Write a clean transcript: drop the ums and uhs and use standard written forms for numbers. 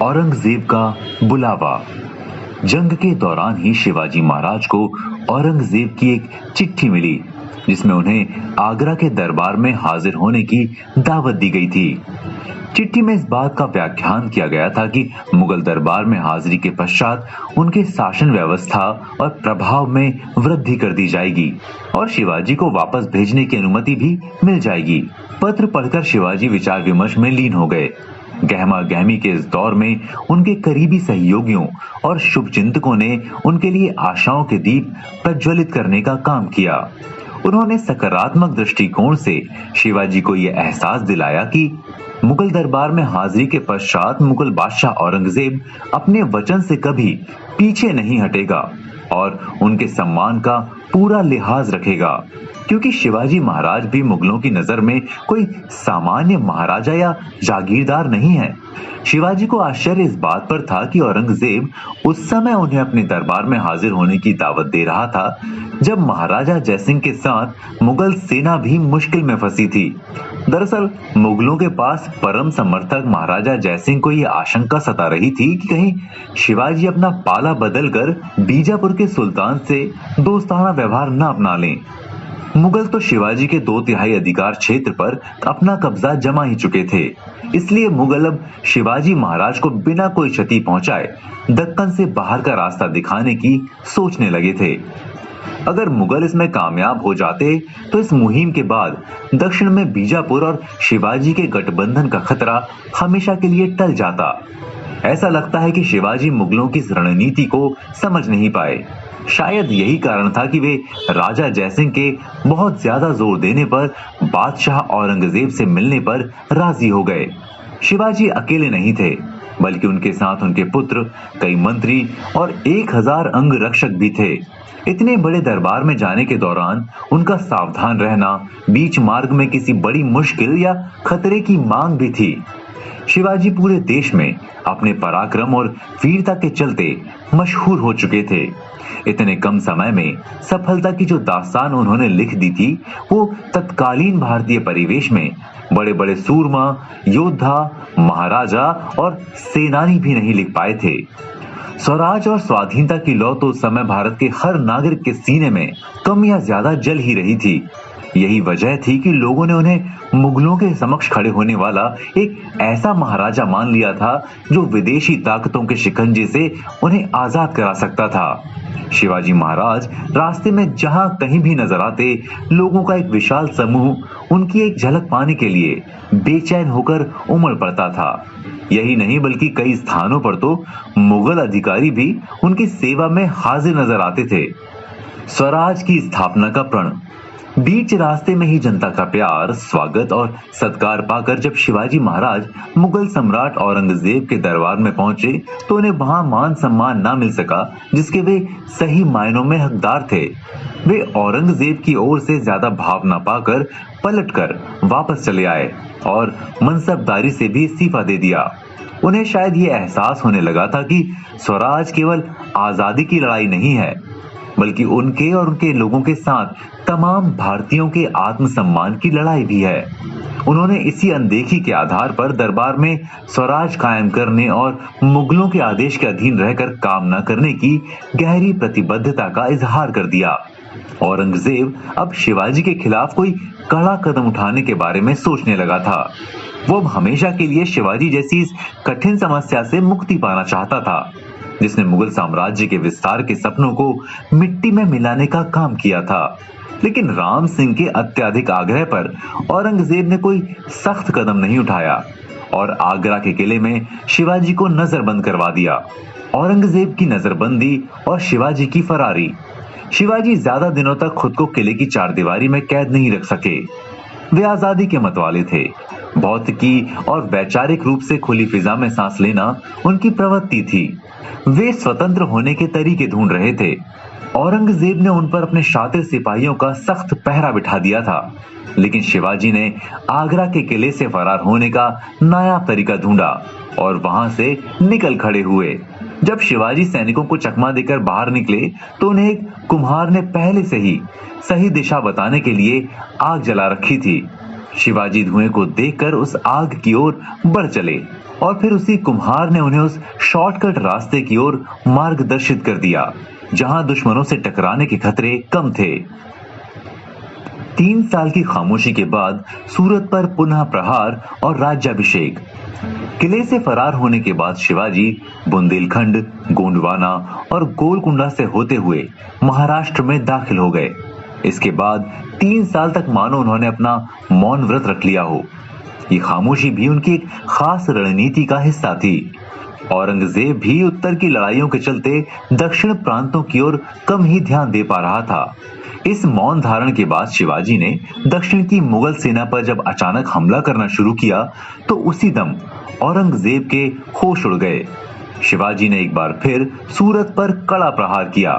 औरंगजेब का बुलावा। जंग के दौरान ही शिवाजी महाराज को औरंगजेब की एक चिट्ठी मिली जिसमें उन्हें आगरा के दरबार में हाजिर होने की दावत दी गई थी। चिट्ठी में इस बात का व्याख्यान किया गया था कि मुगल दरबार में हाजिरी के पश्चात उनके शासन व्यवस्था और प्रभाव में वृद्धि कर दी जाएगी और शिवाजी को वापस भेजने की अनुमति भी मिल जाएगी। पत्र पढ़कर शिवाजी विचार विमर्श में लीन हो गए। गहमा गहमी के इस दौर में उनके करीबी सहयोगियों और शुभचिंतकों ने उनके लिए आशाओं के दीप प्रज्वलित करने का काम किया। उन्होंने सकारात्मक दृष्टिकोण से शिवाजी को यह एहसास दिलाया कि मुगल दरबार में हाजिरी के पश्चात मुगल बादशाह औरंगजेब अपने वचन से कभी पीछे नहीं हटेगा और उनके सम्मान का पूरा लिहाज रखेगा, क्योंकि शिवाजी महाराज भी मुगलों की नजर में कोई सामान्य महाराजा या जागीरदार नहीं है। शिवाजी को आश्चर्य इस बात पर था कि औरंगजेब उस समय उन्हें अपने दरबार में हाजिर होने की दावत दे रहा था जब महाराजा जयसिंह के साथ मुगल सेना भी मुश्किल में फंसी थी। दरअसल मुगलों के पास परम समर्थक महाराजा जयसिंह को यह आशंका सता रही थी कि कहीं शिवाजी अपना पाला बदलकर बीजापुर के सुल्तान से दोस्ताना व्यवहार न अपना लें। मुगल तो शिवाजी के 2/3 अधिकार क्षेत्र पर अपना कब्जा जमा ही चुके थे, इसलिए मुगल अब शिवाजी महाराज को बिना कोई क्षति पहुंचाए दक्कन से बाहर का रास्ता दिखाने की सोचने लगे थे। अगर मुगल इसमें कामयाब हो जाते तो इस मुहिम के बाद दक्षिण में बीजापुर और शिवाजी के गठबंधन का खतरा हमेशा के लिए टल जाता। ऐसा लगता है कि शिवाजी मुगलों की इस रणनीति को समझ नहीं पाए। शायद यही कारण था कि वे राजा जयसिंह के बहुत ज्यादा जोर देने पर बादशाह औरंगजेब से मिलने पर राजी हो गए। शिवाजी अकेले नहीं थे, बल्कि उनके साथ उनके पुत्र, कई मंत्री और 1000 अंगरक्षक भी थे। इतने बड़े दरबार में जाने के दौरान उनका सावधान रहना बीच मार्ग में किसी बड़ी मुश्किल या खतरे की मांग भी थी। शिवाजी पूरे देश में अपने पराक्रम और वीरता के चलते मशहूर हो चुके थे। इतने कम समय में सफलता की जो दास्तान उन्होंने लिख दी थी, वो तत्कालीन भारतीय परिवेश में बड़े बड़े सूरमा, योद्धा, महाराजा और सेनानी भी नहीं लिख पाए थे। स्वराज और स्वाधीनता की लौ तो उस समय भारत के हर नागरिक के सीने में कम या ज्यादा जल ही रही थी। यही वजह थी कि लोगों ने उन्हें मुगलों के समक्ष खड़े होने वाला एक ऐसा महाराजा मान लिया था जो विदेशी ताकतों के शिकंजे से उन्हें आजाद करा सकता था। शिवाजी महाराज रास्ते में जहां कहीं भी नजर आते, लोगों का एक विशाल समूह उनकी एक झलक पाने के लिए बेचैन होकर उमड़ पड़ता था। यही नहीं बल्कि कई स्थानों पर तो मुगल अधिकारी भी उनकी सेवा में हाजिर नजर आते थे। स्वराज की स्थापना का प्रण। बीच रास्ते में ही जनता का प्यार, स्वागत और सत्कार पाकर जब शिवाजी महाराज मुगल सम्राट औरंगजेब के दरबार में पहुंचे तो उन्हें वहां मान सम्मान ना मिल सका जिसके वे सही मायनों में हकदार थे। वे औरंगजेब की ओर से ज्यादा भाव न पाकर पलटकर वापस चले आए और मनसबदारी से भी इस्तीफा दे दिया। उन्हें शायद ये एहसास होने लगा था कि स्वराज केवल आजादी की लड़ाई नहीं है, बल्कि उनके और उनके लोगों के साथ तमाम भारतीयों के आत्मसम्मान की लड़ाई भी है। उन्होंने इसी अनदेखी के आधार पर दरबार में स्वराज कायम करने और मुगलों के आदेश के अधीन रहकर काम न करने की गहरी प्रतिबद्धता का इजहार कर दिया। औरंगजेब अब शिवाजी के खिलाफ कोई कड़ा कदम उठाने के बारे में सोचने लगा था। वो अब हमेशा के लिए शिवाजी जैसी इस कठिन समस्या से मुक्ति पाना चाहता था जिसने मुगल साम्राज्य के विस्तार के सपनों को मिट्टी में मिलाने का काम किया था। लेकिन राम सिंह के अत्यधिक आग्रह पर औरंगजेब ने कोई सख्त कदम नहीं उठाया और आगरा के किले में शिवाजी को नजरबंद करवा दिया। औरंगजेब की नजरबंदी और शिवाजी की फरारी। शिवाजी ज्यादा दिनों तक खुद को किले की चारदीवारी में कैद नहीं रख सके। वे आजादी के मतवाले थे। भौतिकी और वैचारिक रूप से खुली फिजा में सांस लेना उनकी प्रवृत्ति थी। वे स्वतंत्र होने के तरीके ढूंढ रहे थे। औरंगजेब ने उन पर अपने शातिर सिपाहियों का सख्त पहरा बिठा दिया था, लेकिन शिवाजी ने आगरा के किले से फरार होने का नायाब तरीका ढूंढा और वहां से निकल खड़े हुए। जब शिवाजी सैनिकों को चकमा देकर बाहर निकले तो उन्हें एक कुम्हार ने पहले से ही सही दिशा बताने के लिए आग जला रखी थी। शिवाजी धुएं को देखकर उस आग की ओर बढ़ चले। और फिर उसी कुम्हार ने उन्हें उस शॉर्टकट रास्ते की ओर मार्गदर्शित कर दिया जहां दुश्मनों से टकराने के खतरे कम थे। 3 साल की खामोशी के बाद सूरत पर पुनः प्रहार और राज्याभिषेक। किले से फरार होने के बाद शिवाजी बुंदेलखंड, गोंडवाना और गोलकुंडा से होते हुए महाराष्ट्र में दाखिल हो गए। इसके बाद 3 साल तक मानो उन्होंने अपना मौन व्रत रख लिया हो। ये खामोशी भी उनकी एक खास रणनीति का हिस्सा थी। औरंगजेब भी उत्तर की लड़ाइयों के चलते दक्षिण प्रांतों की ओर कम ही ध्यान दे पा रहा था। इस मौन धारण के बाद शिवाजी ने दक्षिण की मुगल सेना पर जब अचानक हमला करना शुरू किया तो उसी दम औरंगजेब के होश उड़ गए। शिवाजी ने एक बार फिर सूरत पर कड़ा प्रहार किया।